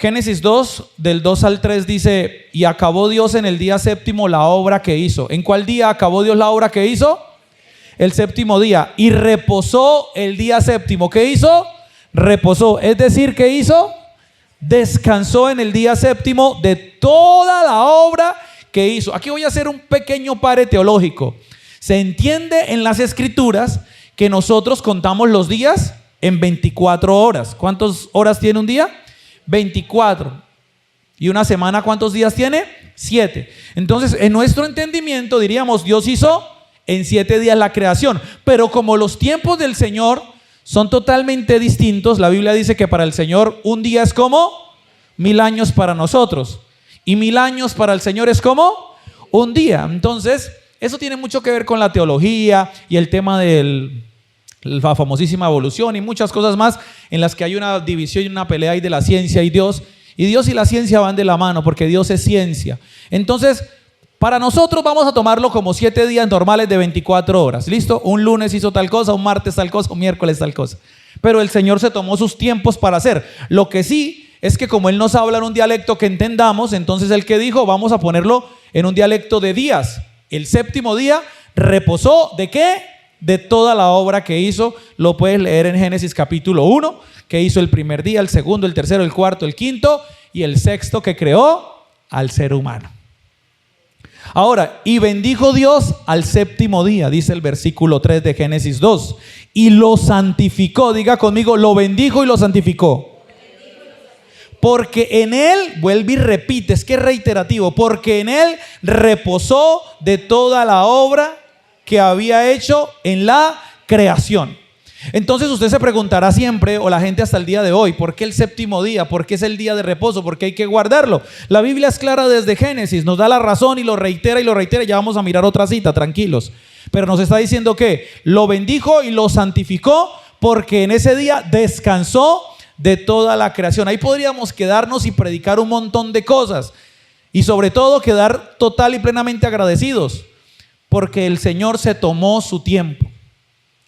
Génesis 2, del 2 al 3 dice: y acabó Dios en el día séptimo la obra que hizo. ¿En cuál día acabó Dios la obra que hizo? El séptimo día. Y reposó el día séptimo. ¿Qué hizo? Reposó. Es decir, ¿qué hizo? Descansó en el día séptimo de toda la obra que hizo. Aquí voy a hacer un pequeño pare teológico. Se entiende en las escrituras que nosotros contamos los días en 24 horas. ¿Cuántas horas tiene un día? 24. ¿Y una semana cuántos días tiene? 7. Entonces, en nuestro entendimiento diríamos, Dios hizo en 7 días la creación. Pero como los tiempos del Señor son totalmente distintos, la Biblia dice que para el Señor un día es como 1000 años para nosotros. Y 1000 años para el Señor es como un día. Entonces, eso tiene mucho que ver con la teología y el tema de la famosísima evolución y muchas cosas más en las que hay una división y una pelea ahí de la ciencia y Dios. Y Dios y la ciencia van de la mano porque Dios es ciencia. Entonces, para nosotros vamos a tomarlo como 7 días normales de 24 horas. ¿Listo? Un lunes hizo tal cosa, un martes tal cosa, un miércoles tal cosa. Pero el Señor se tomó sus tiempos para hacer. Lo que sí es que como Él nos habla en un dialecto que entendamos, entonces Él que dijo, vamos a ponerlo en un dialecto de días. El séptimo día reposó, ¿de qué? De toda la obra que hizo. Lo puedes leer en Génesis capítulo 1, que hizo el primer día, el segundo, el tercero, el cuarto, el quinto y el sexto, que creó al ser humano. Ahora, y bendijo Dios al séptimo día, dice el versículo 3 de Génesis 2, y lo santificó. Diga conmigo, lo bendijo y lo santificó. Porque en él, vuelve y repite, es que es reiterativo, porque en él reposó de toda la obra que había hecho en la creación. Entonces usted se preguntará siempre, o la gente hasta el día de hoy, ¿por qué el séptimo día? ¿Por qué es el día de reposo? ¿Por qué hay que guardarlo? La Biblia es clara desde Génesis, nos da la razón y lo reitera, ya vamos a mirar otra cita, tranquilos. Pero nos está diciendo que lo bendijo y lo santificó porque en ese día descansó de toda la creación. Ahí podríamos quedarnos y predicar un montón de cosas y sobre todo quedar total y plenamente agradecidos porque el Señor se tomó su tiempo.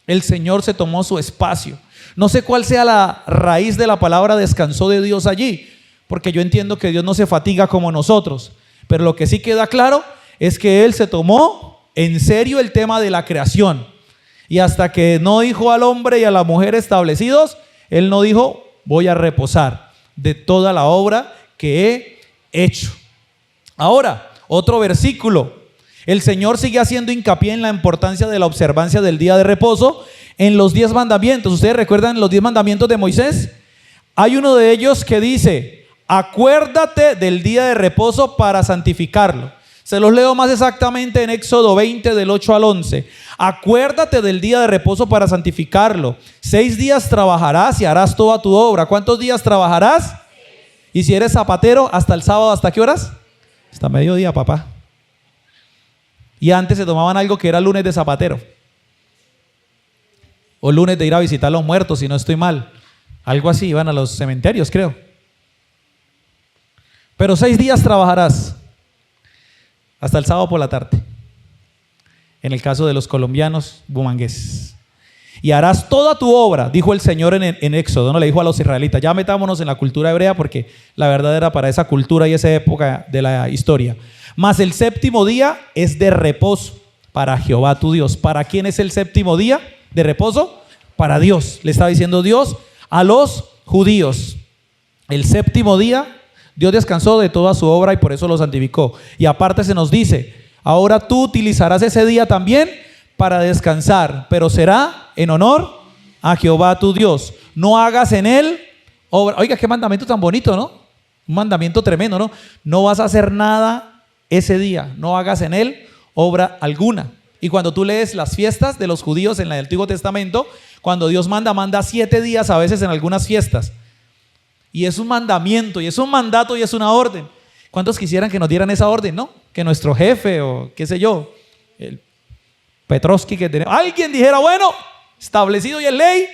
El Señor se tomó su espacio. No sé cuál sea la raíz de la palabra descansó de Dios allí, porque yo entiendo que Dios no se fatiga como nosotros, pero lo que sí queda claro es que Él se tomó en serio el tema de la creación, y hasta que no dijo al hombre y a la mujer establecidos, Él no dijo voy a reposar de toda la obra que he hecho. Ahora, otro versículo. El Señor sigue haciendo hincapié en la importancia de la observancia del día de reposo en los 10 mandamientos. ¿Ustedes recuerdan los 10 mandamientos de Moisés? Hay uno de ellos que dice, acuérdate del día de reposo para santificarlo. Se los leo más exactamente en Éxodo 20 del 8 al 11. Acuérdate del día de reposo para santificarlo. 6 días trabajarás y harás toda tu obra. ¿Cuántos días trabajarás? Y si eres zapatero, hasta el sábado, ¿hasta qué horas? Hasta mediodía, papá. Y antes se tomaban algo que era lunes de zapatero. O lunes de ir a visitar a los muertos, si no estoy mal. Algo así, iban a los cementerios, creo. Pero 6 días trabajarás. Hasta el sábado por la tarde. En el caso de los colombianos bumangueses. Y harás toda tu obra, dijo el Señor en Éxodo, no le dijo a los israelitas. Ya metámonos en la cultura hebrea porque la verdad era para esa cultura y esa época de la historia. Mas el séptimo día es de reposo para Jehová tu Dios. ¿Para quién es el séptimo día de reposo? Para Dios. Le estaba diciendo Dios a los judíos. El séptimo día Dios descansó de toda su obra y por eso lo santificó. Y aparte se nos dice, ahora tú utilizarás ese día también para descansar, pero será en honor a Jehová tu Dios. No hagas en él obra. Oiga, qué mandamiento tan bonito, ¿no? Un mandamiento tremendo, ¿no? No vas a hacer nada ese día, no hagas en él obra alguna. Y cuando tú lees las fiestas de los judíos en el Antiguo Testamento, cuando Dios manda 7 días a veces en algunas fiestas. Y es un mandamiento, y es un mandato, y es una orden. ¿Cuántos quisieran que nos dieran esa orden, no? Que nuestro jefe, o qué sé yo, el Petrovsky que tenemos, alguien dijera, bueno, establecido y en ley,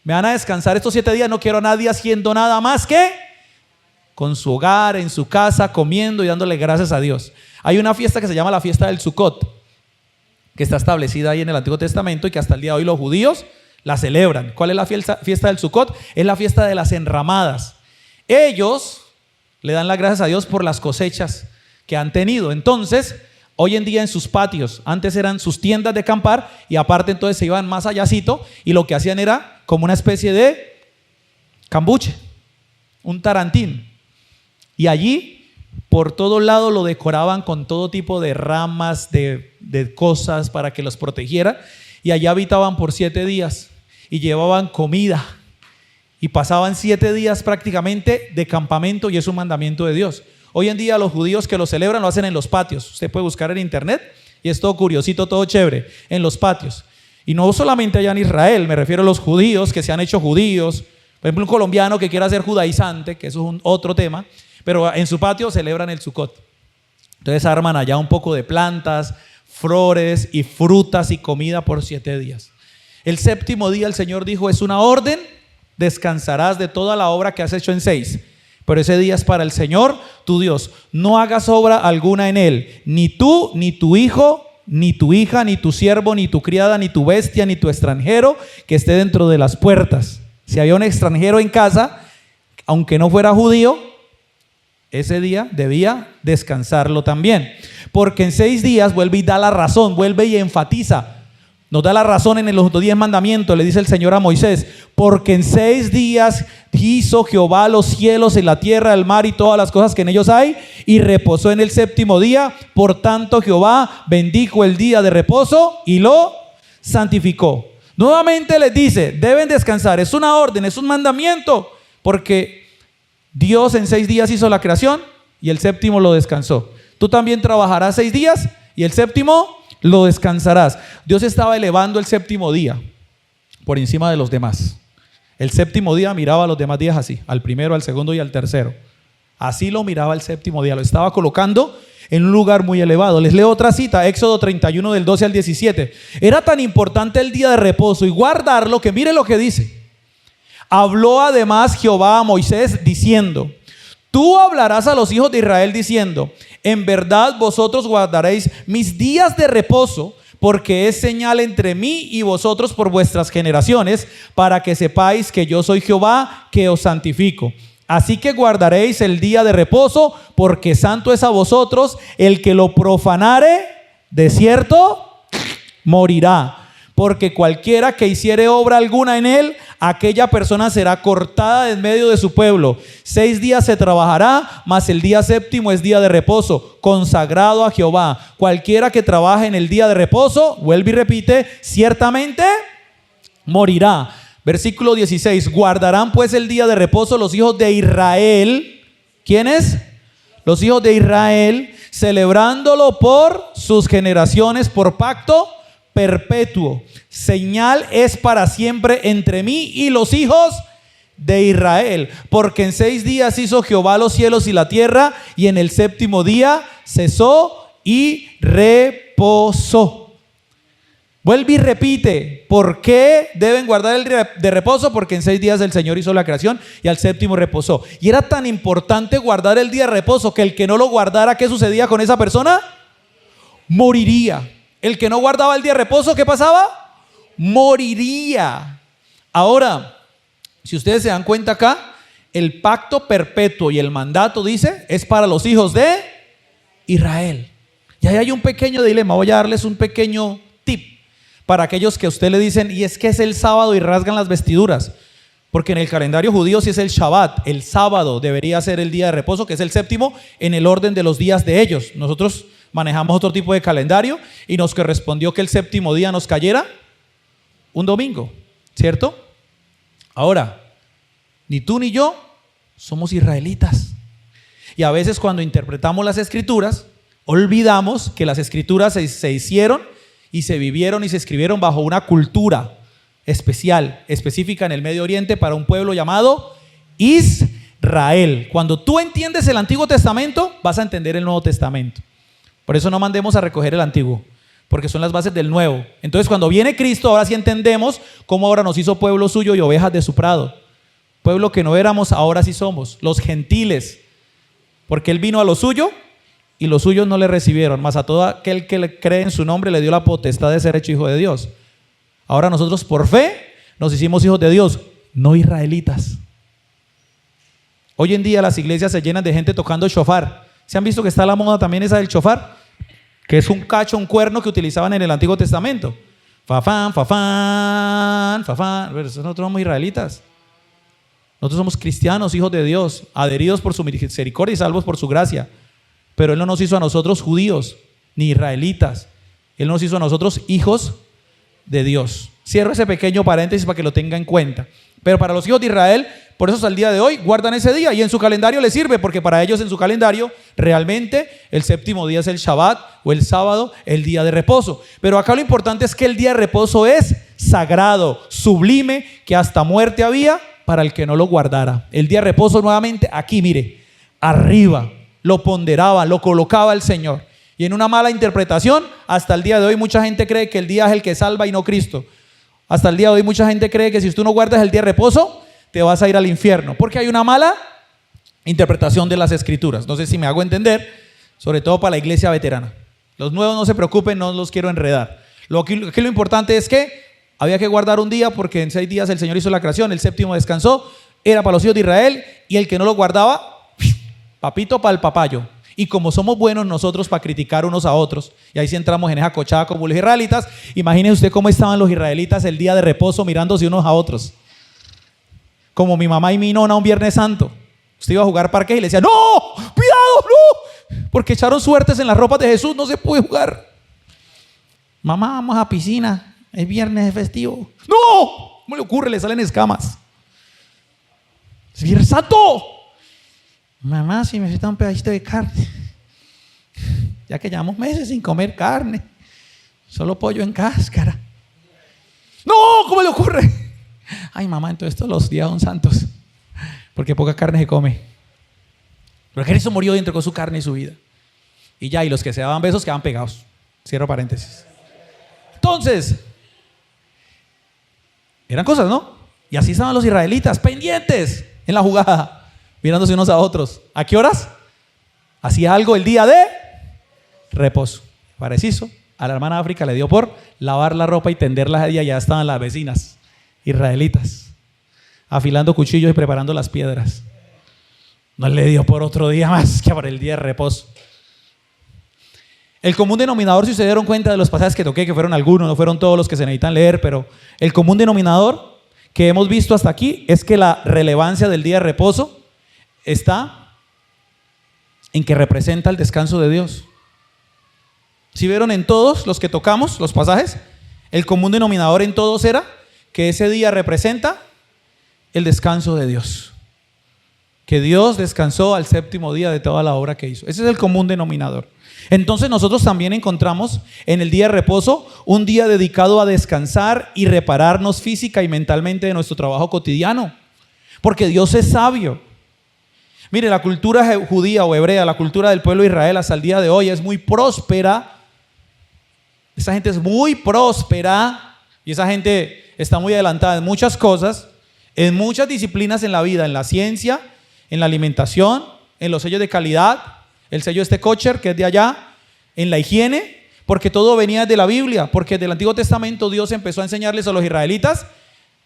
me van a descansar estos 7 días, no quiero a nadie haciendo nada más que con su hogar, en su casa, comiendo y dándole gracias a Dios. Hay una fiesta que se llama la fiesta del Sukkot, que está establecida ahí en el Antiguo Testamento y que hasta el día de hoy los judíos la celebran. ¿Cuál es la fiesta del Sukkot? Es la fiesta de las enramadas. Ellos, Le dan las gracias a Dios por las cosechas que han tenido. Entonces, hoy en día en sus patios, antes eran sus tiendas de acampar y aparte entonces se iban más allácito y lo que hacían era como una especie de cambuche, un tarantín. Y allí por todo lado lo decoraban con todo tipo de ramas, de cosas para que los protegiera. Y allá habitaban por 7 días y llevaban comida. Y pasaban 7 días prácticamente de campamento y es un mandamiento de Dios. Hoy en día los judíos que lo celebran lo hacen en los patios. Usted puede buscar en internet y es todo curiosito, todo chévere, en los patios. Y no solamente allá en Israel, me refiero a los judíos que se han hecho judíos. Por ejemplo, un colombiano que quiera ser judaizante, que eso es otro tema, pero en su patio celebran el Sukkot. Entonces arman allá un poco de plantas, flores y frutas y comida por 7 días. El 7º día el Señor dijo, es una orden, descansarás de toda la obra que has hecho en 6. Pero ese día es para el Señor, tu Dios. No hagas obra alguna en él, ni tú, ni tu hijo, ni tu hija, ni tu siervo, ni tu criada, ni tu bestia, ni tu extranjero que esté dentro de las puertas. Si había un extranjero en casa, aunque no fuera judío, ese día debía descansarlo también. Porque en 6 días vuelve y da la razón, vuelve y enfatiza. Nos da la razón en los 10 mandamientos, le dice el Señor a Moisés, porque en 6 días hizo Jehová los cielos y la tierra, el mar y todas las cosas que en ellos hay, y reposó en el 7º día. Por tanto Jehová bendijo el día de reposo y lo santificó. Nuevamente les dice, deben descansar, es una orden, es un mandamiento, porque Dios en 6 días hizo la creación y el 7º lo descansó. Tú también trabajarás 6 días y el 7º lo descansarás. Dios estaba elevando el 7º día por encima de los demás. El 7º día miraba a los demás días así, al primero, al segundo y al tercero. Así lo miraba el 7º día, lo estaba colocando en un lugar muy elevado. Les leo otra cita, Éxodo 31 del 12 al 17. Era tan importante el día de reposo y guardarlo que mire lo que dice. Habló además Jehová a Moisés diciendo, tú hablarás a los hijos de Israel diciendo, en verdad vosotros guardaréis mis días de reposo, porque es señal entre mí y vosotros por vuestras generaciones, para que sepáis que yo soy Jehová que os santifico. Así que guardaréis el día de reposo, porque santo es a vosotros. El que lo profanare, de cierto, morirá. Porque cualquiera que hiciere obra alguna en él, aquella persona será cortada de en medio de su pueblo. 6 días se trabajará, mas el día 7º es día de reposo, consagrado a Jehová. Cualquiera que trabaje en el día de reposo, vuelve y repite, ciertamente morirá. Versículo 16, guardarán pues el día de reposo los hijos de Israel. ¿Quiénes? Los hijos de Israel, celebrándolo por sus generaciones, por pacto perpetuo. Señal es para siempre entre mí y los hijos de Israel, porque en 6 días hizo Jehová los cielos y la tierra, y en el 7º día cesó y reposó. Vuelve y repite, ¿por qué deben guardar el día de reposo? Porque en 6 días el Señor hizo la creación y al 7º reposó. Y era tan importante guardar el día de reposo que el que no lo guardara, ¿qué sucedía con esa persona? Moriría. El que no guardaba el día de reposo, ¿qué pasaba? Moriría. Ahora, si ustedes se dan cuenta acá, el pacto perpetuo y el mandato, dice, es para los hijos de Israel. Y ahí hay un pequeño dilema. Voy a darles un pequeño tip para aquellos que a usted le dicen, y es que es el sábado y rasgan las vestiduras. Porque en el calendario judío sí es el Shabbat, el sábado debería ser el día de reposo, que es el 7º en el orden de los días de ellos. Nosotros manejamos otro tipo de calendario y nos correspondió que el 7º día nos cayera un domingo, ¿cierto? Ahora, ni tú ni yo somos israelitas. Y a veces cuando interpretamos las escrituras, olvidamos que las escrituras se hicieron y se vivieron y se escribieron bajo una cultura especial, específica en el Medio Oriente para un pueblo llamado Israel. Cuando tú entiendes el Antiguo Testamento, vas a entender el Nuevo Testamento. Por eso no mandemos a recoger el Antiguo, porque son las bases del Nuevo. Entonces cuando viene Cristo, ahora sí entendemos cómo ahora nos hizo pueblo suyo y ovejas de su prado. Pueblo que no éramos, ahora sí somos, los gentiles, porque Él vino a lo suyo y los suyos no le recibieron, mas a todo aquel que le cree en su nombre le dio la potestad de ser hecho hijo de Dios. Ahora nosotros por fe nos hicimos hijos de Dios, no israelitas. Hoy en día las iglesias se llenan de gente tocando shofar. ¿Se han visto que está la moda también esa del shofar? Que es un cacho, un cuerno que utilizaban en el Antiguo Testamento. Fafán, fafán, fafán. Pero nosotros somos israelitas. Nosotros somos cristianos, hijos de Dios, adheridos por su misericordia y salvos por su gracia. Pero Él no nos hizo a nosotros judíos, ni israelitas. Él nos hizo a nosotros hijos de Dios. Cierro ese pequeño paréntesis para que lo tenga en cuenta. Pero para los hijos de Israel, por eso hasta el día de hoy, guardan ese día y en su calendario les sirve, porque para ellos en su calendario realmente el séptimo día es el Shabbat o el sábado, el día de reposo. Pero acá lo importante es que el día de reposo es sagrado, sublime, que hasta muerte había para el que no lo guardara. El día de reposo nuevamente aquí, mire, arriba, lo ponderaba, lo colocaba el Señor. Y en una mala interpretación, hasta el día de hoy mucha gente cree que el día es el que salva y no Cristo. Hasta el día de hoy mucha gente cree que si tú no guardas el día de reposo, te vas a ir al infierno. Porque hay una mala interpretación de las escrituras. No sé si me hago entender, sobre todo para la iglesia veterana. Los nuevos no se preocupen, no los quiero enredar. Lo importante es que había que guardar un día porque en 6 días el Señor hizo la creación, el séptimo descansó, era para los hijos de Israel y el que no lo guardaba, papito para el papayo. Y como somos buenos nosotros para criticar unos a otros, y ahí sí entramos en esa cochada como los israelitas, imagínense usted cómo estaban los israelitas el día de reposo mirándose unos a otros. Como mi mamá y mi nona un Viernes Santo. Usted iba a jugar parques y le decía, ¡no! ¡Cuidado, no! Porque echaron suertes en las ropas de Jesús, no se puede jugar. Mamá, vamos a piscina, es viernes, es festivo. ¡No! ¿Cómo le ocurre? Le salen escamas. ¡Es Viernes Santo! Mamá, si me falta un pedacito de carne. Ya que llevamos meses sin comer carne. Solo pollo en cáscara. ¡No! ¿Cómo le ocurre? Ay, mamá, entonces todos los días son santos. Porque poca carne se come. Pero Cristo murió y entregó su carne y su vida. Y ya, y los que se daban besos quedaban pegados. Cierro paréntesis. Entonces, eran cosas, ¿no? Y así estaban los israelitas, pendientes en la jugada. Mirándose unos a otros. ¿A qué horas? Hacía algo el día de reposo. Preciso. A la hermana África le dio por lavar la ropa y tenderla a día. Ya estaban las vecinas israelitas afilando cuchillos y preparando las piedras. No le dio por otro día más que por el día de reposo. El común denominador, si se dieron cuenta de los pasajes que toqué, que fueron algunos, no fueron todos los que se necesitan leer, pero el común denominador que hemos visto hasta aquí es que la relevancia del día de reposo está en que representa el descanso de Dios. Si vieron en todos los que tocamos, los pasajes, el común denominador en todos era que ese día representa el descanso de Dios. Que Dios descansó al séptimo día de toda la obra que hizo. Ese es el común denominador. Entonces nosotros también encontramos en el día de reposo un día dedicado a descansar y repararnos física y mentalmente de nuestro trabajo cotidiano. Porque Dios es sabio. Mire, la cultura judía o hebrea, la cultura del pueblo de Israel hasta el día de hoy es muy próspera. Esa gente es muy próspera y esa gente está muy adelantada en muchas cosas, en muchas disciplinas en la vida, en la ciencia, en la alimentación, en los sellos de calidad, el sello kosher que es de allá, en la higiene, porque todo venía de la Biblia, porque del Antiguo Testamento Dios empezó a enseñarles a los israelitas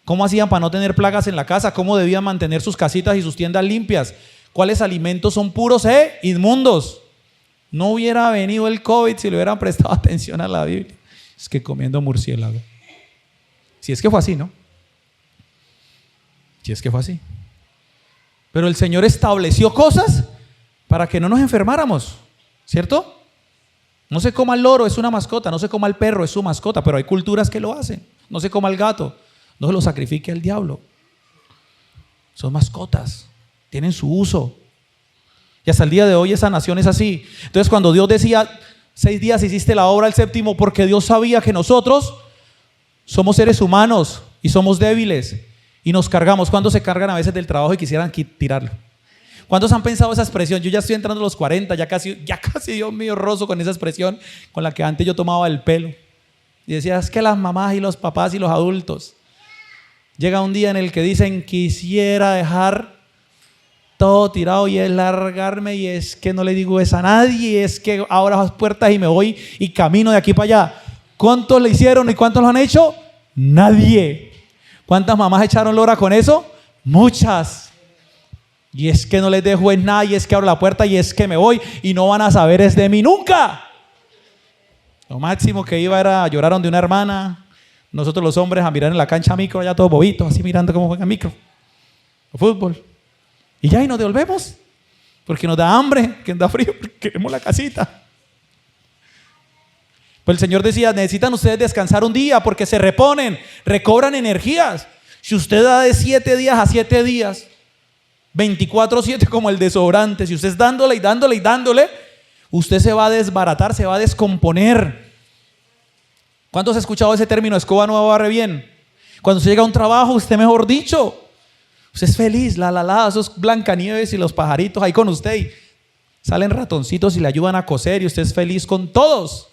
cómo hacían para no tener plagas en la casa, cómo debían mantener sus casitas y sus tiendas limpias, cuáles alimentos son puros e inmundos. No hubiera venido el COVID si le hubieran prestado atención a la Biblia. Es que comiendo murciélago. Si es que fue así, ¿no? Si es que fue así. Pero el Señor estableció cosas para que no nos enfermáramos, ¿cierto? No se coma el loro, es una mascota. No se coma el perro, es su mascota. Pero hay culturas que lo hacen. No se coma el gato, no se lo sacrifique al diablo. Son mascotas, tienen su uso. Y hasta el día de hoy esa nación es así. Entonces cuando Dios decía 6 días hiciste la obra, el séptimo, porque Dios sabía que nosotros somos seres humanos y somos débiles y nos cargamos. ¿Cuántos se cargan a veces del trabajo y quisieran tirarlo? ¿Cuántos han pensado esa expresión? Yo ya estoy entrando a los 40, ya casi, Dios mío, rozo con esa expresión con la que antes yo tomaba el pelo. Y decía, es que las mamás y los papás y los adultos, llega un día en el que dicen, quisiera dejar todo tirado y es largarme, y es que no le digo eso a nadie, es que abro las puertas y me voy y camino de aquí para allá. ¿Cuántos le hicieron y cuántos lo han hecho? Nadie. ¿Cuántas mamás echaron lora con eso? Muchas. Y es que no les dejo en nada, y es que abro la puerta, y es que me voy, y no van a saber es de mí nunca. Lo máximo que iba era llorar donde una hermana, nosotros los hombres a mirar en la cancha micro, allá todos bobitos, así mirando cómo juegan micro, o fútbol. Y ya, y nos devolvemos, porque nos da hambre, que nos da frío, porque queremos la casita. Pues el Señor decía, necesitan ustedes descansar un día, porque se reponen, recobran energías. Si usted da de 7 días a 7 días, 24/7 como el desodorante, si usted es dándole y dándole y dándole, usted se va a desbaratar, se va a descomponer. ¿Cuántos ha escuchado ese término? Escoba nueva barre bien. Cuando usted llega a un trabajo, usted mejor dicho, usted es feliz, esos Blancanieves y los pajaritos ahí con usted, y salen ratoncitos y le ayudan a coser, y usted es feliz con todos.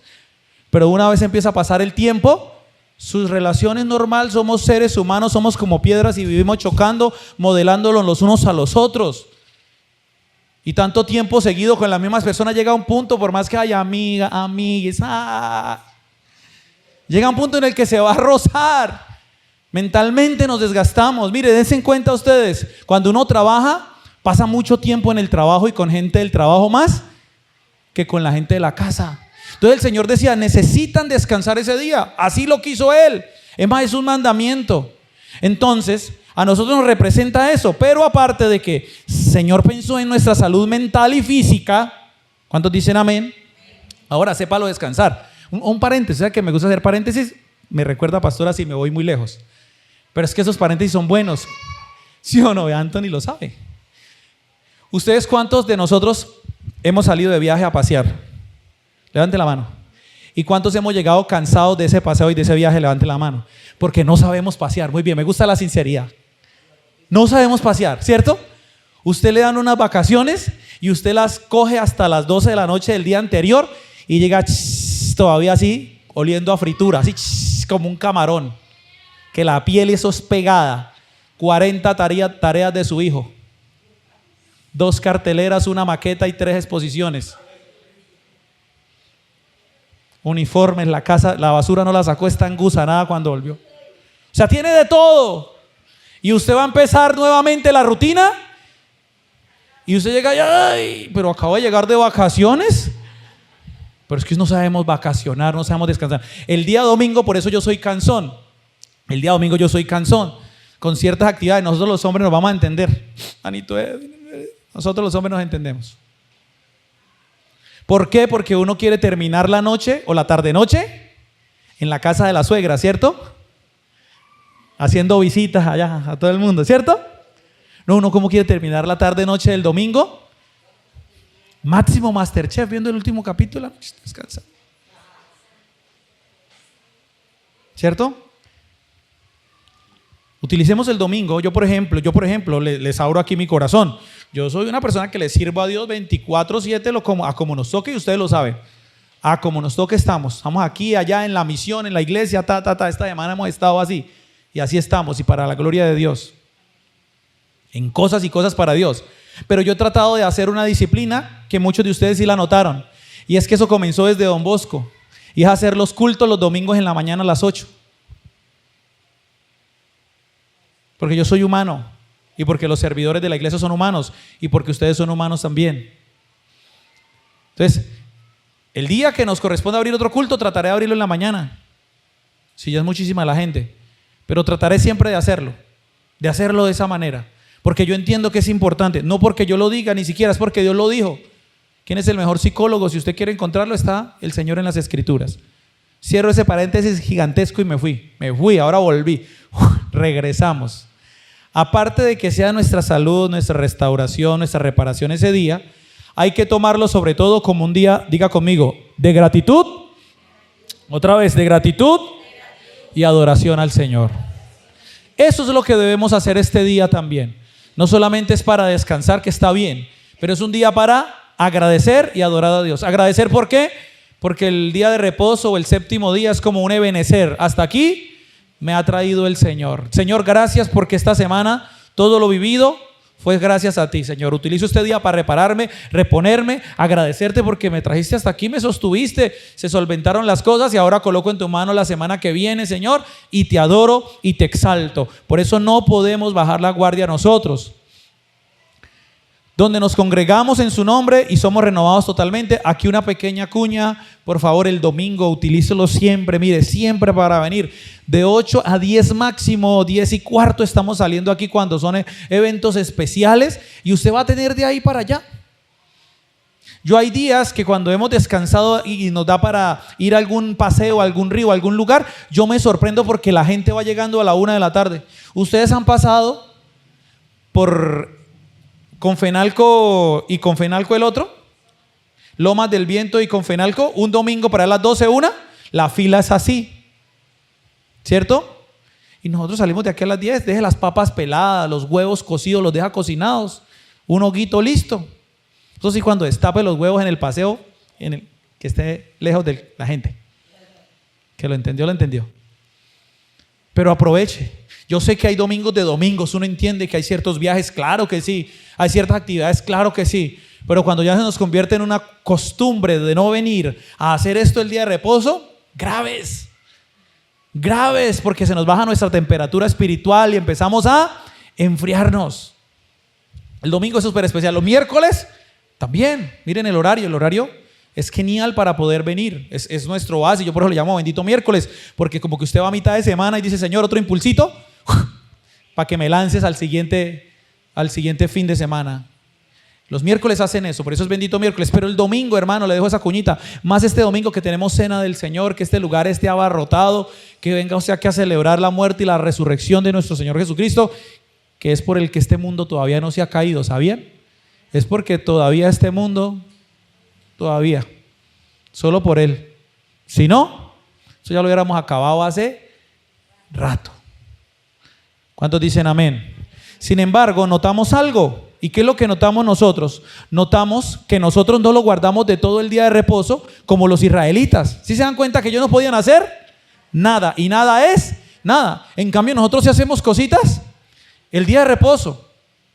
Pero una vez empieza a pasar el tiempo, sus relaciones normal, somos seres humanos, somos como piedras y vivimos chocando, modelándolos los unos a los otros. Y tanto tiempo seguido con las mismas personas, llega a un punto, por más que haya amigues, llega un punto en el que se va a rozar. Mentalmente nos desgastamos. Mire, dense en cuenta ustedes, cuando uno trabaja, pasa mucho tiempo en el trabajo y con gente del trabajo más que con la gente de la casa. Entonces el Señor decía, necesitan descansar ese día. Así lo quiso Él. Es más, es un mandamiento. Entonces, a nosotros nos representa eso. Pero aparte de que el Señor pensó en nuestra salud mental y física, ¿cuántos dicen amén? Ahora sépalo descansar. Un paréntesis, ¿sabes que me gusta hacer paréntesis? Me recuerda, pastora, si me voy muy lejos. Pero es que esos paréntesis son buenos. ¿Sí o no? Anthony lo sabe. ¿Ustedes cuántos de nosotros hemos salido de viaje a pasear? Levante la mano. ¿Y cuántos hemos llegado cansados de ese paseo y de ese viaje? Levante la mano. Porque no sabemos pasear. Muy bien, me gusta la sinceridad. No sabemos pasear, ¿cierto? Usted le dan unas vacaciones y usted las coge hasta las 12 de la noche del día anterior y llega todavía así, oliendo a fritura, así como un camarón, que la piel eso es pegada. 40 tareas de su hijo, 2 carteleras, una maqueta y 3 exposiciones. Uniformes, la casa, la basura no la sacó, está engusanada cuando volvió. O sea, tiene de todo. Y usted va a empezar nuevamente la rutina. Y usted llega y, ay, pero acabo de llegar de vacaciones. Pero es que no sabemos vacacionar, no sabemos descansar. El día domingo, por eso yo soy cansón. El día domingo yo soy cansón. Con ciertas actividades, nosotros los hombres nos vamos a entender. Anito, nosotros los hombres nos entendemos. ¿Por qué? Porque uno quiere terminar la noche o la tarde-noche en la casa de la suegra, ¿cierto? Haciendo visitas allá a todo el mundo, ¿cierto? No, uno ¿cómo quiere terminar la tarde-noche del domingo? Máximo Masterchef, viendo el último capítulo, descansa. ¿Cierto? Utilicemos el domingo. Yo por ejemplo, les abro aquí mi corazón. Yo soy una persona que le sirvo a Dios 24/7 a como nos toque, y ustedes lo saben. A como nos toque estamos. Estamos aquí, allá, en la misión, en la iglesia, Esta semana hemos estado así. Y así estamos, y para la gloria de Dios. En cosas y cosas para Dios. Pero yo he tratado de hacer una disciplina que muchos de ustedes sí la notaron. Y es que eso comenzó desde Don Bosco. Y es hacer los cultos los domingos en la mañana a las 8. Porque yo soy humano, y porque los servidores de la iglesia son humanos, y porque ustedes son humanos también. Entonces, el día que nos corresponde abrir otro culto, trataré de abrirlo en la mañana. Si ya es muchísima la gente, pero trataré siempre de hacerlo de esa manera, porque yo entiendo que es importante, no porque yo lo diga, ni siquiera es porque Dios lo dijo. ¿Quién es el mejor psicólogo? Si usted quiere encontrarlo, está el Señor en las Escrituras. Cierro ese paréntesis gigantesco y me fui, ahora volví. Regresamos. Aparte de que sea nuestra salud, nuestra restauración, nuestra reparación ese día, hay que tomarlo sobre todo como un día, diga conmigo, de gratitud. Otra vez, de gratitud y adoración al Señor. Eso es lo que debemos hacer este día también. No solamente es para descansar, que está bien, pero es un día para agradecer y adorar a Dios. ¿Agradecer por qué? Porque el día de reposo o el séptimo día es como un ebenecer. Hasta aquí me ha traído el Señor. Señor, gracias porque esta semana todo lo vivido fue gracias a ti, Señor. Utilizo este día para repararme, reponerme, agradecerte porque me trajiste hasta aquí, me sostuviste, se solventaron las cosas y ahora coloco en tu mano la semana que viene, Señor, y te adoro y te exalto. Por eso no podemos bajar la guardia nosotros. donde nos congregamos en su nombre y somos renovados totalmente. Aquí una pequeña cuña, por favor, el domingo utilícelo siempre, mire, siempre para venir. De 8 a 10 máximo, 10:15 estamos saliendo aquí cuando son eventos especiales y usted va a tener de ahí para allá. Yo hay días que cuando hemos descansado y nos da para ir a algún paseo, a algún río, a algún lugar, yo me sorprendo porque la gente va llegando a la 1 de la tarde. Ustedes han pasado por Confenalco y Confenalco el otro, Lomas del Viento y Confenalco, un domingo para las 12:01, la fila es así, ¿cierto? Y nosotros salimos de aquí a las 10, deje las papas peladas, los huevos cocidos, los deja cocinados, un hoguito listo. Eso sí, cuando destape los huevos en el paseo, que esté lejos de la gente. Que lo entendió, lo entendió. Pero aproveche. Yo sé que hay domingos de domingos, uno entiende que hay ciertos viajes, claro que sí. Hay ciertas actividades, claro que sí. Pero cuando ya se nos convierte en una costumbre de no venir a hacer esto el día de reposo, graves, porque se nos baja nuestra temperatura espiritual y empezamos a enfriarnos. El domingo es súper especial. Los miércoles también, miren el horario es genial para poder venir, es nuestro oasis. Yo por eso le llamo bendito miércoles, porque como que usted va a mitad de semana y dice, Señor, otro impulsito, para que me lances al siguiente fin de semana. Los miércoles hacen eso, por eso es bendito miércoles. Pero el domingo, hermano, le dejo esa cuñita, más este domingo que tenemos cena del Señor, que este lugar esté abarrotado, que venga usted aquí a celebrar la muerte y la resurrección de nuestro Señor Jesucristo, que es por el que este mundo todavía no se ha caído, ¿sabían? Es porque todavía este mundo, solo por Él. Si no, eso ya lo hubiéramos acabado hace rato. ¿Cuántos dicen amén? Sin embargo, notamos algo. ¿Y qué es lo que notamos nosotros? Notamos que nosotros no lo guardamos de todo el día de reposo como los israelitas. ¿Sí se dan cuenta que ellos no podían hacer nada? Y nada es nada. En cambio, nosotros sí hacemos cositas el día de reposo.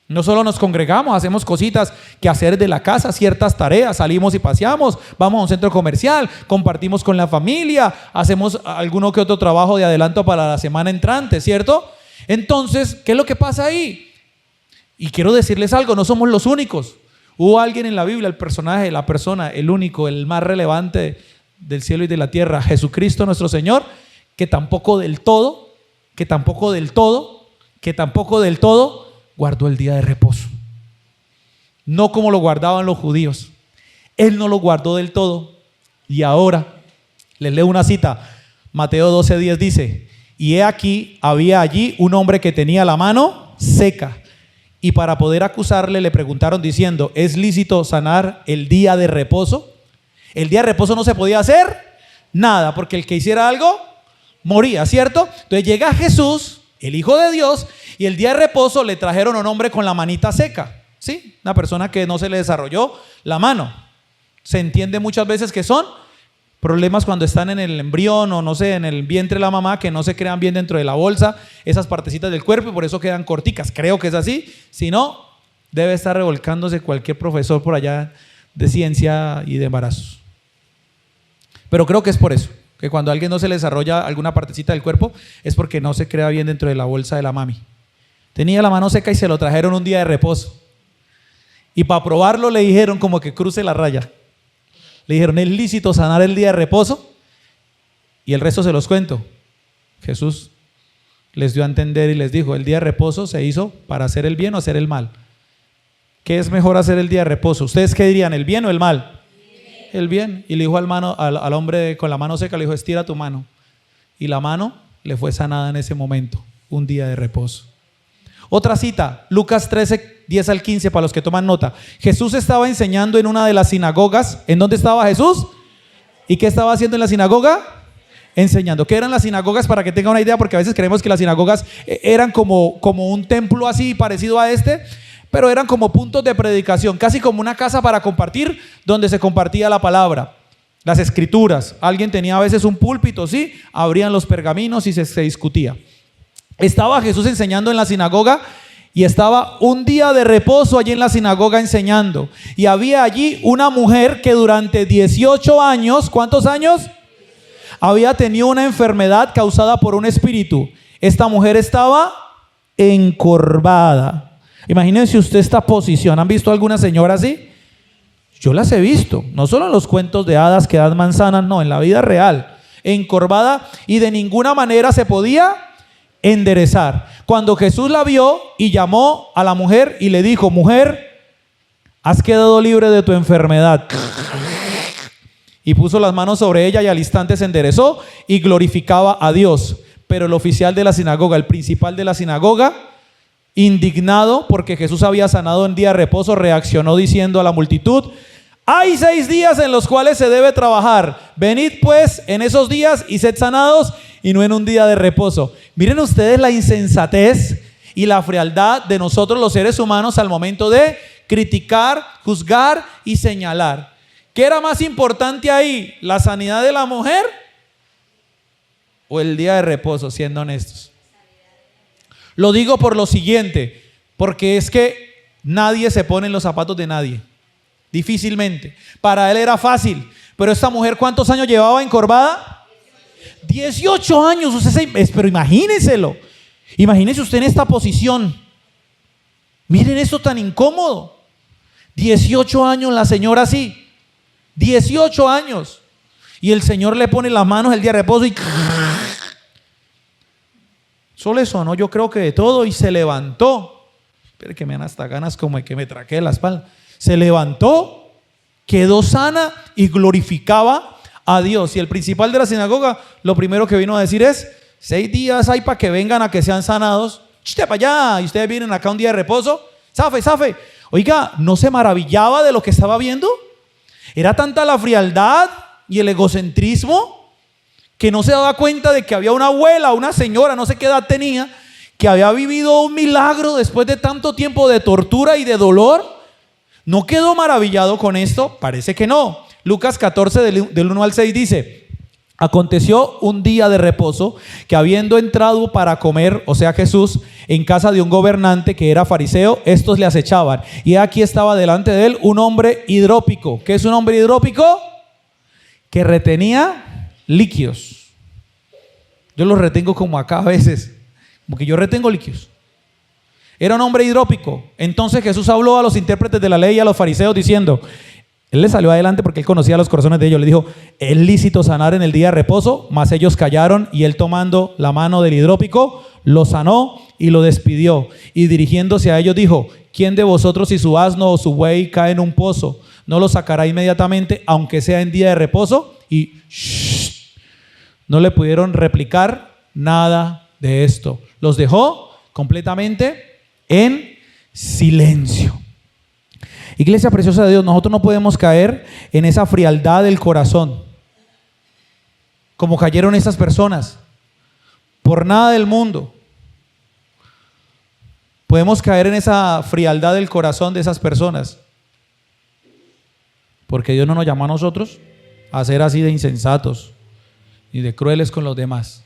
No solo nos congregamos, hacemos cositas que hacer de la casa, ciertas tareas, salimos y paseamos, vamos a un centro comercial, compartimos con la familia, hacemos alguno que otro trabajo de adelanto para la semana entrante, ¿cierto? Entonces, ¿qué es lo que pasa ahí? Y quiero decirles algo, no somos los únicos. Hubo alguien en la Biblia, el personaje, la persona, el único, el más relevante del cielo y de la tierra, Jesucristo nuestro Señor, que tampoco del todo guardó el día de reposo. No como lo guardaban los judíos. Él no lo guardó del todo. Y ahora, les leo una cita. Mateo 12:10 dice: y he aquí, había allí un hombre que tenía la mano seca. Y para poder acusarle, le preguntaron diciendo: ¿es lícito sanar el día de reposo? El día de reposo no se podía hacer nada, porque el que hiciera algo, moría, ¿cierto? Entonces llega Jesús, el Hijo de Dios, y el día de reposo le trajeron a un hombre con la manita seca, ¿sí? Una persona que no se le desarrolló la mano. Se entiende muchas veces que son problemas cuando están en el embrión o no sé, en el vientre de la mamá, que no se crean bien dentro de la bolsa, esas partecitas del cuerpo, y por eso quedan corticas. Creo que es así. Si no, debe estar revolcándose cualquier profesor por allá de ciencia y de embarazos. Pero creo que es por eso, que cuando a alguien no se le desarrolla alguna partecita del cuerpo, es porque no se crea bien dentro de la bolsa de la mami. Tenía la mano seca y se lo trajeron un día de reposo. Y para probarlo le dijeron como que cruce la raya. Le dijeron: ¿es lícito sanar el día de reposo? Y el resto se los cuento. Jesús les dio a entender y les dijo: el día de reposo se hizo para hacer el bien o hacer el mal. ¿Qué es mejor hacer el día de reposo? ¿Ustedes qué dirían, el bien o el mal? El bien. Y le dijo al hombre con la mano seca, le dijo: estira tu mano. Y la mano le fue sanada en ese momento, un día de reposo. Otra cita, Lucas 13:10-15, para los que toman nota. Jesús estaba enseñando en una de las sinagogas. ¿En dónde estaba Jesús? ¿Y qué estaba haciendo en la sinagoga? Enseñando. ¿Qué eran las sinagogas? Para que tengan una idea, porque a veces creemos que las sinagogas eran como un templo así parecido a este, pero eran como puntos de predicación, casi como una casa para compartir, donde se compartía la palabra, las escrituras. Alguien tenía a veces un púlpito, sí, abrían los pergaminos y se discutía. Estaba Jesús enseñando en la sinagoga y estaba un día de reposo allí en la sinagoga enseñando. Y había allí una mujer que durante 18 años, ¿cuántos años? Había tenido una enfermedad causada por un espíritu. Esta mujer estaba encorvada. Imagínense usted esta posición. ¿Han visto alguna señora así? Yo las he visto, no solo en los cuentos de hadas que dan manzanas, no, en la vida real, encorvada, y de ninguna manera se podía enderezar. Cuando Jesús la vio y llamó a la mujer y le dijo: mujer, has quedado libre de tu enfermedad. Y puso las manos sobre ella y al instante se enderezó y glorificaba a Dios. Pero el oficial de la sinagoga, el principal de la sinagoga, indignado porque Jesús había sanado en día de reposo, reaccionó diciendo a la multitud: hay 6 días en los cuales se debe trabajar. Venid pues en esos días y sed sanados, y no en un día de reposo. Miren ustedes la insensatez y la frialdad de nosotros los seres humanos al momento de criticar, juzgar y señalar. ¿Qué era más importante ahí? ¿La sanidad de la mujer o el día de reposo? Siendo honestos. Lo digo por lo siguiente, porque es que nadie se pone en los zapatos de nadie. Difícilmente. Para él era fácil. Pero esta mujer, ¿cuántos años llevaba encorvada? 18 años. Pero imagínenselo. Imagínense usted en esta posición. Miren esto tan incómodo. 18 años la señora así. 18 años. Y el Señor le pone las manos el día de reposo y eso le sonó, yo creo que de todo, y se levantó. Espere que me dan hasta ganas como de que me traquee la espalda. Se levantó, quedó sana y glorificaba a Dios. Y el principal de la sinagoga lo primero que vino a decir es: 6 días hay para que vengan a que sean sanados. Chiste para allá, y ustedes vienen acá un día de reposo. Zafe. Oiga, ¿no se maravillaba de lo que estaba viendo? Era tanta la frialdad y el egocentrismo que no se daba cuenta de que había una abuela, una señora, no sé qué edad tenía, que había vivido un milagro después de tanto tiempo de tortura y de dolor. ¿No quedó maravillado con esto? Parece que no. Lucas 14 del 1 al 6 dice: aconteció un día de reposo que, habiendo entrado para comer, o sea Jesús, en casa de un gobernante que era fariseo, estos le acechaban. Y aquí estaba delante de él un hombre hidrópico. ¿Qué es un hombre hidrópico? Que retenía líquidos. Yo los retengo como acá a veces, porque yo retengo líquidos. Era un hombre hidrópico. Entonces Jesús habló a los intérpretes de la ley y a los fariseos diciendo, él le salió adelante porque él conocía los corazones de ellos, le dijo: ¿es lícito sanar en el día de reposo? Mas ellos callaron, y él, tomando la mano del hidrópico, lo sanó y lo despidió. Y dirigiéndose a ellos dijo: ¿quién de vosotros, si su asno o su buey cae en un pozo, no lo sacará inmediatamente, aunque sea en día de reposo? Y no le pudieron replicar nada de esto. Los dejó completamente en silencio. Iglesia preciosa de Dios, nosotros no podemos caer en esa frialdad del corazón como cayeron esas personas. Por nada del mundo podemos caer en esa frialdad del corazón de esas personas, porque Dios no nos llama a nosotros a ser así de insensatos ni de crueles con los demás.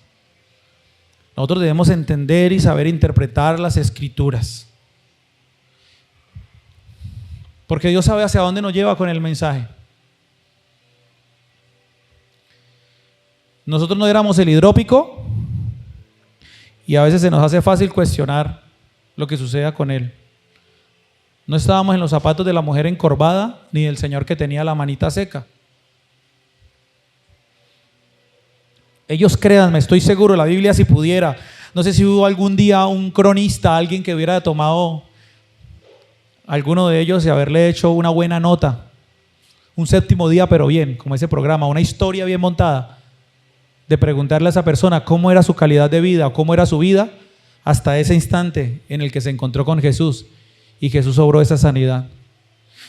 Nosotros debemos entender y saber interpretar las Escrituras, porque Dios sabe hacia dónde nos lleva con el mensaje. Nosotros no éramos el hidrópico y a veces se nos hace fácil cuestionar lo que suceda con él. No estábamos en los zapatos de la mujer encorvada ni del señor que tenía la manita seca. Ellos, créanme, estoy seguro, la Biblia, si pudiera, no sé si hubo algún día un cronista, alguien que hubiera tomado alguno de ellos y haberle hecho una buena nota, un séptimo día pero bien, como ese programa, una historia bien montada, de preguntarle a esa persona cómo era su calidad de vida o cómo era su vida hasta ese instante en el que se encontró con Jesús y Jesús obró esa sanidad.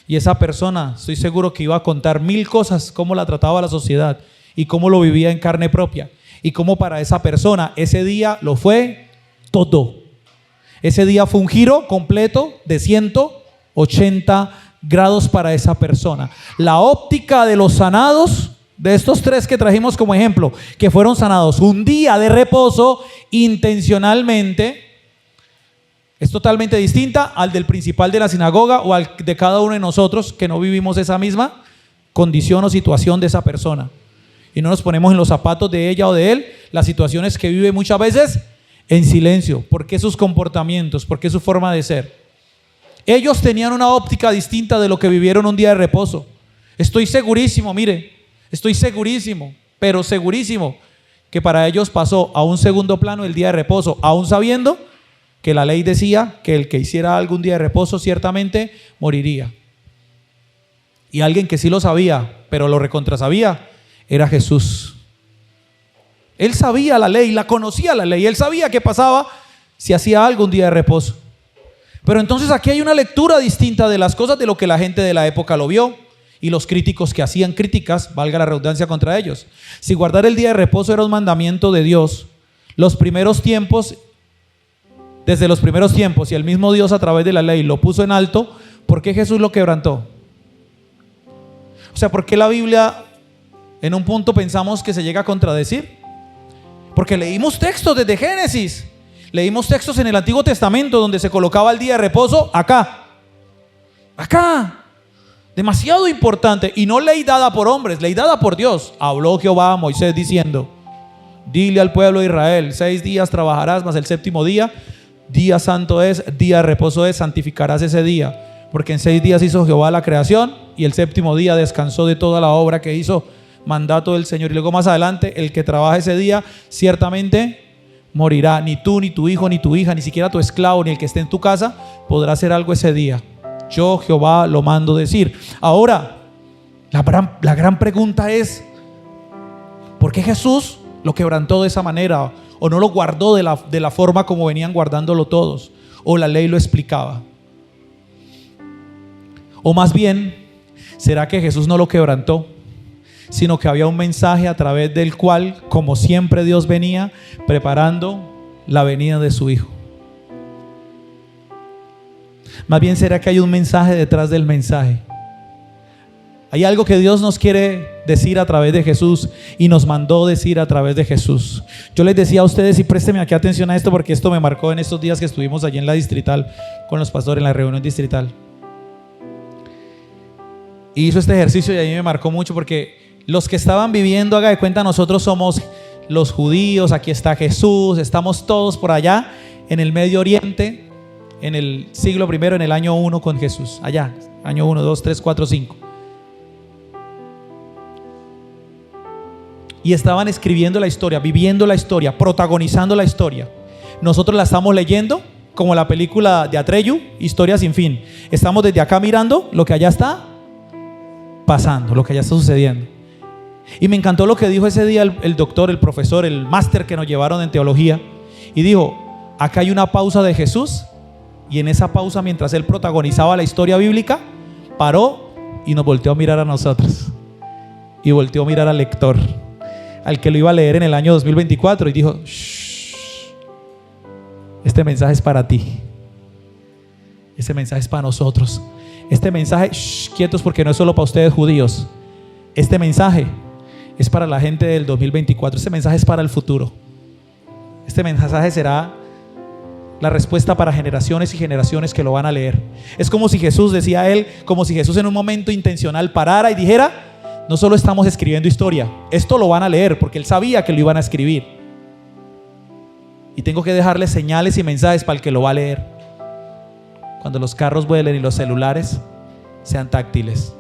Y esa persona, estoy seguro que iba a contar 1000 cosas, cómo la trataba la sociedad y cómo lo vivía en carne propia, y cómo para esa persona ese día lo fue todo. Ese día fue un giro completo de 180 grados para esa persona. La óptica de los sanados, de estos 3 que trajimos como ejemplo, que fueron sanados un día de reposo intencionalmente, es totalmente distinta al del principal de la sinagoga o al de cada uno de nosotros que no vivimos esa misma condición o situación de esa persona y no nos ponemos en los zapatos de ella o de él, las situaciones que vive muchas veces en silencio. ¿Por qué sus comportamientos? ¿Por qué su forma de ser? Ellos tenían una óptica distinta de lo que vivieron un día de reposo. Estoy segurísimo, mire, estoy segurísimo, pero segurísimo que para ellos pasó a un segundo plano el día de reposo, aún sabiendo que la ley decía que el que hiciera algún día de reposo ciertamente moriría. Y alguien que sí lo sabía, pero lo recontrasabía, era Jesús. Él sabía la ley, la conocía la ley, él sabía qué pasaba si hacía algo un día de reposo. Pero entonces aquí hay una lectura distinta de las cosas de lo que la gente de la época lo vio y los críticos que hacían críticas, valga la redundancia, contra ellos. Si guardar el día de reposo era un mandamiento de Dios, los primeros tiempos, desde los primeros tiempos, y el mismo Dios a través de la ley lo puso en alto, ¿por qué Jesús lo quebrantó? O sea, ¿por qué la Biblia en un punto pensamos que se llega a contradecir? Porque leímos textos desde Génesis. Leímos textos en el Antiguo Testamento donde se colocaba el día de reposo acá. Demasiado importante. Y no ley dada por hombres, ley dada por Dios. Habló Jehová a Moisés diciendo: dile al pueblo de Israel, 6 días trabajarás, mas el séptimo día santo es, día de reposo es, santificarás ese día. Porque en 6 días hizo Jehová la creación y el séptimo día descansó de toda la obra que hizo, mandato del Señor. Y luego más adelante, el que trabaja ese día ciertamente morirá. Ni tú, ni tu hijo, ni tu hija, ni siquiera tu esclavo, ni el que esté en tu casa podrá hacer algo ese día. Yo, Jehová, lo mando decir. Ahora, la gran pregunta es: ¿por qué Jesús lo quebrantó de esa manera? ¿O no lo guardó de la forma como venían guardándolo todos? ¿O la ley lo explicaba? O más bien, ¿será que Jesús no lo quebrantó, sino que había un mensaje a través del cual, como siempre, Dios venía preparando la venida de su Hijo? Más bien, ¿será que hay un mensaje detrás del mensaje? Hay algo que Dios nos quiere decir a través de Jesús y nos mandó decir a través de Jesús. Yo les decía a ustedes, y présteme aquí atención a esto, porque esto me marcó en estos días que estuvimos allí en la distrital con los pastores, en la reunión distrital. Y hizo este ejercicio y a mí me marcó mucho, porque los que estaban viviendo, haga de cuenta, nosotros somos los judíos, aquí está Jesús, estamos todos por allá en el Medio Oriente, en el siglo I, en el año 1 con Jesús, allá, año 1, 2, 3, 4, 5. Y estaban escribiendo la historia, viviendo la historia, protagonizando la historia. Nosotros la estamos leyendo como la película de Atreyu, Historia sin fin. Estamos desde acá mirando lo que allá está pasando, lo que allá está sucediendo. Y me encantó lo que dijo ese día el doctor, el profesor, el máster que nos llevaron en teología. Y dijo: acá hay una pausa de Jesús, y en esa pausa, mientras él protagonizaba la historia bíblica, paró y nos volteó a mirar a nosotros. Y volteó a mirar al lector, al que lo iba a leer en el año 2024, y dijo: shh, este mensaje es para ti. Este mensaje es para nosotros. Este mensaje, shh, quietos, porque no es solo para ustedes judíos. Este mensaje es para la gente del 2024. Este mensaje es para el futuro. Este mensaje será la respuesta para generaciones y generaciones que lo van a leer. Es como si Jesús, decía él, como si Jesús en un momento intencional parara y dijera: no solo estamos escribiendo historia, esto lo van a leer, porque él sabía que lo iban a escribir. Y tengo que dejarles señales y mensajes para el que lo va a leer. Cuando los carros vuelen y los celulares sean táctiles,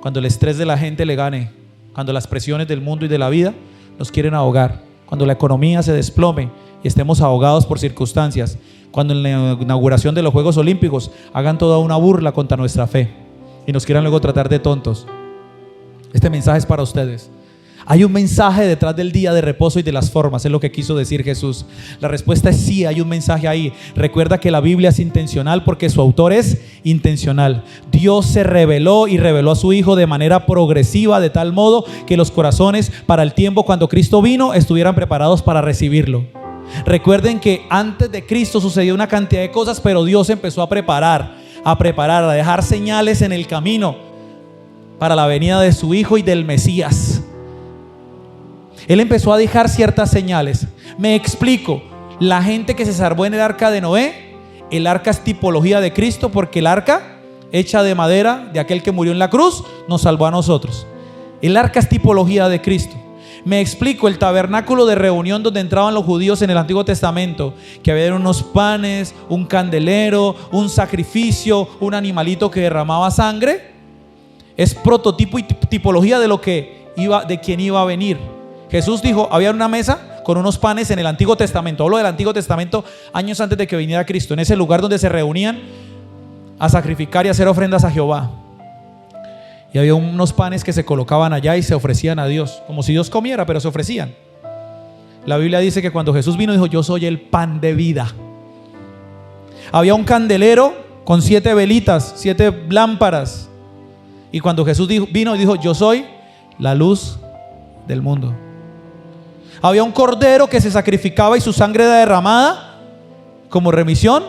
cuando el estrés de la gente le gane, cuando las presiones del mundo y de la vida nos quieren ahogar, cuando la economía se desplome y estemos ahogados por circunstancias, cuando en la inauguración de los Juegos Olímpicos hagan toda una burla contra nuestra fe y nos quieran luego tratar de tontos. Este mensaje es para ustedes. Hay un mensaje detrás del día de reposo y de las formas, es lo que quiso decir Jesús. La respuesta es sí, hay un mensaje ahí. Recuerda que la Biblia es intencional porque su autor es intencional. Dios se reveló y reveló a su Hijo de manera progresiva, de tal modo que los corazones para el tiempo cuando Cristo vino estuvieran preparados para recibirlo. Recuerden que antes de Cristo sucedió una cantidad de cosas, pero Dios empezó a preparar, a dejar señales en el camino para la venida de su Hijo y del Mesías. Él empezó a dejar ciertas señales. Me explico. La gente que se salvó en el arca de Noé, el arca es tipología de Cristo, porque el arca hecha de madera de aquel que murió en la cruz nos salvó a nosotros. El arca es tipología de Cristo. Me explico, el tabernáculo de reunión donde entraban los judíos en el Antiguo Testamento, que había unos panes, un candelero, un sacrificio, un animalito que derramaba sangre, es prototipo y tipología de lo que iba, de quien iba a venir. Jesús dijo, había una mesa con unos panes en el Antiguo Testamento. Hablo del Antiguo Testamento años antes de que viniera Cristo, en ese lugar donde se reunían a sacrificar y hacer ofrendas a Jehová. Y había unos panes que se colocaban allá y se ofrecían a Dios, como si Dios comiera, pero se ofrecían. La Biblia dice que cuando Jesús vino dijo, yo soy el pan de vida. Había un candelero con 7 velitas, 7 lámparas. Y cuando Jesús vino dijo, yo soy la luz del mundo. Había un cordero que se sacrificaba y su sangre era derramada como remisión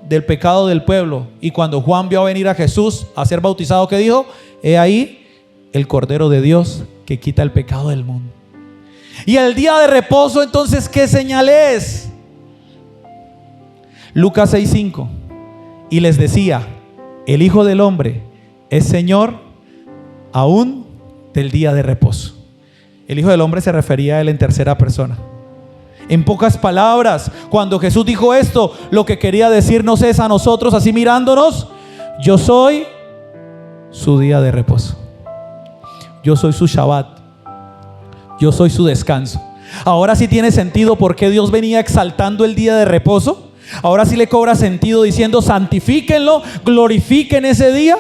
del pecado del pueblo. Y cuando Juan vio a venir a Jesús a ser bautizado, ¿qué dijo? He ahí el Cordero de Dios que quita el pecado del mundo. Y el día de reposo, entonces, ¿qué señal es? Lucas 6:5. Y les decía, el Hijo del Hombre es Señor aún del día de reposo. El Hijo del Hombre se refería a él en tercera persona. En pocas palabras, cuando Jesús dijo esto, lo que quería decirnos es a nosotros, así mirándonos, yo soy su día de reposo. Yo soy su Shabbat. Yo soy su descanso. Ahora sí tiene sentido por qué Dios venía exaltando el día de reposo. Ahora sí le cobra sentido diciendo santifíquenlo, glorifiquen ese día.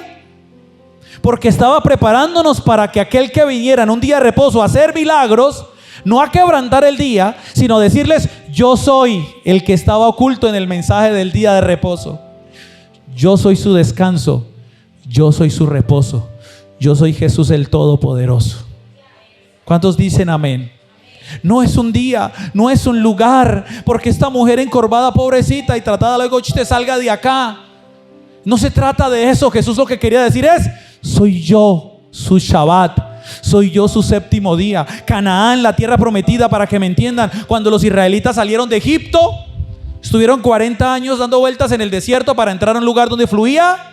Porque estaba preparándonos para que aquel que viniera en un día de reposo a hacer milagros, no a quebrantar el día, sino decirles, yo soy el que estaba oculto en el mensaje del día de reposo. Yo soy su descanso, yo soy su reposo, yo soy Jesús el Todopoderoso. ¿Cuántos dicen amén? No es un día, no es un lugar, porque esta mujer encorvada, pobrecita y tratada, luego te salga de acá. No se trata de eso. Jesús lo que quería decir es, soy yo su Shabbat, soy yo su séptimo día. Canaán, la tierra prometida, para que me entiendan, cuando los israelitas salieron de Egipto, estuvieron 40 años dando vueltas en el desierto para entrar a un lugar donde fluía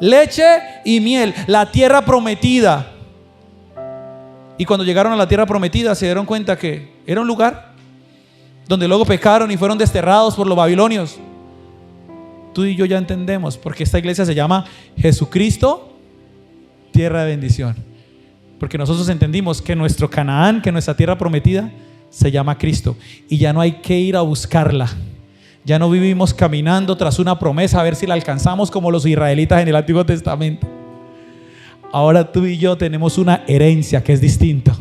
leche y miel, la tierra prometida. Y cuando llegaron a la tierra prometida se dieron cuenta que era un lugar donde luego pecaron y fueron desterrados por los babilonios. Tú y yo ya entendemos porque esta iglesia se llama Jesucristo, tierra de bendición. Porque nosotros entendimos que nuestro Canaán, que nuestra tierra prometida, se llama Cristo. Y ya no hay que ir a buscarla. Ya no vivimos caminando tras una promesa a ver si la alcanzamos como los israelitas en el Antiguo Testamento. Ahora tú y yo tenemos una herencia que es distinta.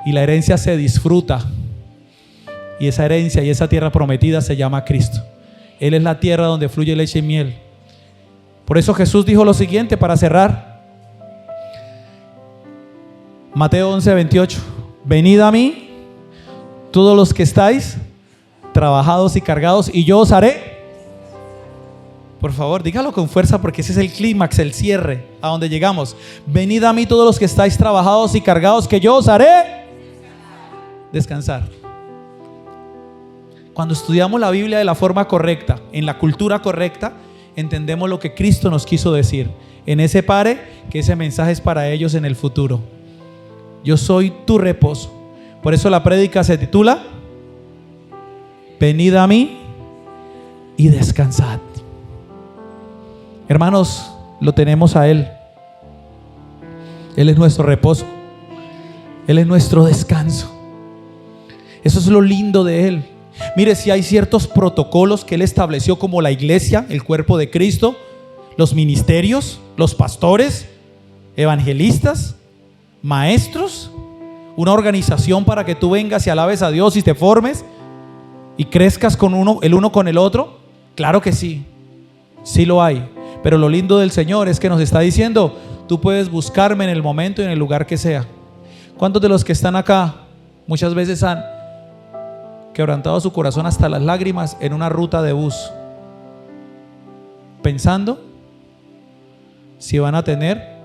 Y la herencia se disfruta. Y esa herencia y esa tierra prometida se llama Cristo. Él es la tierra donde fluye leche y miel. Por eso Jesús dijo lo siguiente para cerrar. Mateo 11:28. Venid a mí, todos los que estáis trabajados y cargados, y yo os haré. Por favor, dígalo con fuerza porque ese es el clímax, el cierre, a donde llegamos. Venid a mí todos los que estáis trabajados y cargados, que yo os haré descansar. Cuando estudiamos la Biblia de la forma correcta, en la cultura correcta, entendemos lo que Cristo nos quiso decir. En ese pare, que ese mensaje es para ellos en el futuro. Yo soy tu reposo. Por eso la prédica se titula Venid a mí y descansad. Hermanos, lo tenemos a Él. Él es nuestro reposo. Él es nuestro descanso. Eso es lo lindo de Él. Mire, si hay ciertos protocolos que Él estableció, como la iglesia, el cuerpo de Cristo, los ministerios, los pastores, evangelistas, maestros, una organización para que tú vengas y alabes a Dios y te formes y crezcas con el uno con el otro. Claro que sí, sí lo hay. Pero lo lindo del Señor es que nos está diciendo, tú puedes buscarme en el momento y en el lugar que sea. ¿Cuántos de los que están acá muchas veces han quebrantado su corazón hasta las lágrimas en una ruta de bus, pensando si van a tener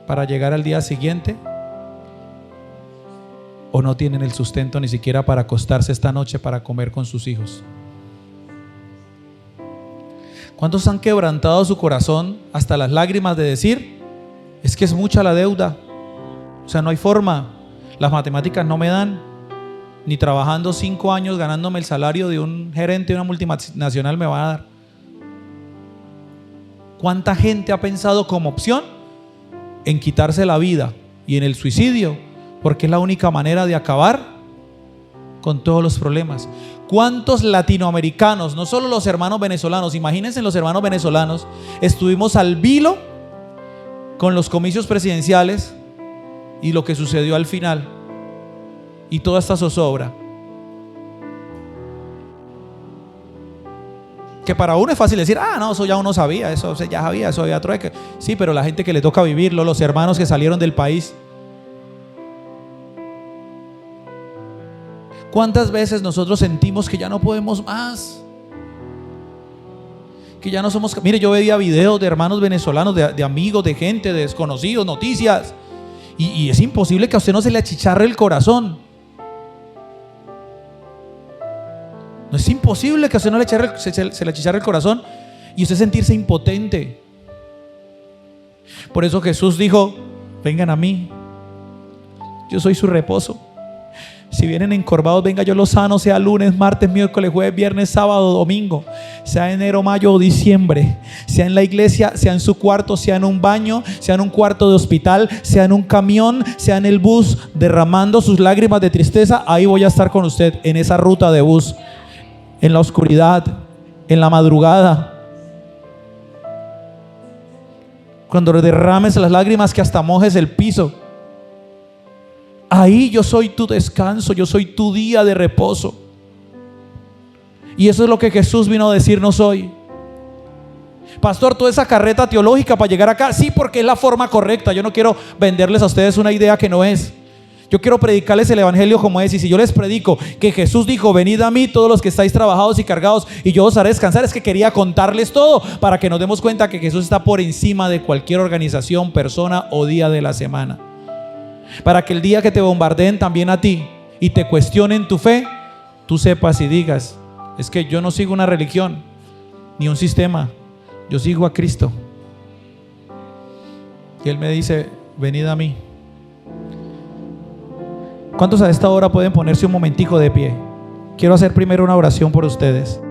para llegar al día siguiente, o no tienen el sustento ni siquiera para acostarse esta noche para comer con sus hijos? ¿Cuántos han quebrantado su corazón hasta las lágrimas de decir, es que es mucha la deuda, o sea, no hay forma, Las matemáticas no me dan, ni trabajando 5 años ganándome el salario de un gerente de una multinacional me va a dar. ¿Cuánta gente ha pensado como opción en quitarse la vida y en el suicidio? Porque es la única manera de acabar con todos los problemas. ¿Cuántos latinoamericanos, no solo los hermanos venezolanos, imagínense los hermanos venezolanos, estuvimos al vilo con los comicios presidenciales y lo que sucedió al final y toda esta zozobra? Que para uno es fácil decir, no, eso ya uno sabía, eso ya sabía, eso había trueque. Sí, pero la gente que le toca vivirlo, los hermanos que salieron del país. ¿Cuántas veces nosotros sentimos que ya no podemos más? Que ya no somos... Mire, yo veía videos de hermanos venezolanos, de amigos, de gente, de desconocidos, noticias. Y es imposible que a usted no se le achicharre el corazón. No es imposible que a usted no se le achicharre el corazón y usted sentirse impotente. Por eso Jesús dijo: vengan a mí, yo soy su reposo. Si vienen encorvados, venga, yo los sano, sea lunes, martes, miércoles, jueves, viernes, sábado, domingo, sea enero, mayo o diciembre, sea en la iglesia, sea en su cuarto, sea en un baño, sea en un cuarto de hospital, sea en un camión, sea en el bus, derramando sus lágrimas de tristeza. Ahí voy a estar con usted, en esa ruta de bus, en la oscuridad, en la madrugada, cuando derrames las lágrimas que hasta mojes el piso. Ahí yo soy tu descanso, yo soy tu día de reposo. Y eso es lo que Jesús vino a decirnos hoy. Pastor, toda esa carreta teológica para llegar acá, sí, porque es la forma correcta. Yo no quiero venderles a ustedes una idea que no es. Yo quiero predicarles el evangelio como es. Y si yo les predico que Jesús dijo: venid a mí todos los que estáis trabajados y cargados y yo os haré descansar, es que quería contarles todo para que nos demos cuenta que Jesús está por encima de cualquier organización, persona o día de la semana. Para que el día que te bombardeen también a ti y te cuestionen tu fe, tú sepas y digas: es que yo no sigo una religión ni un sistema, yo sigo a Cristo. Y Él me dice: venid a mí. ¿Cuántos a esta hora pueden ponerse un momentico de pie? Quiero hacer primero una oración por ustedes.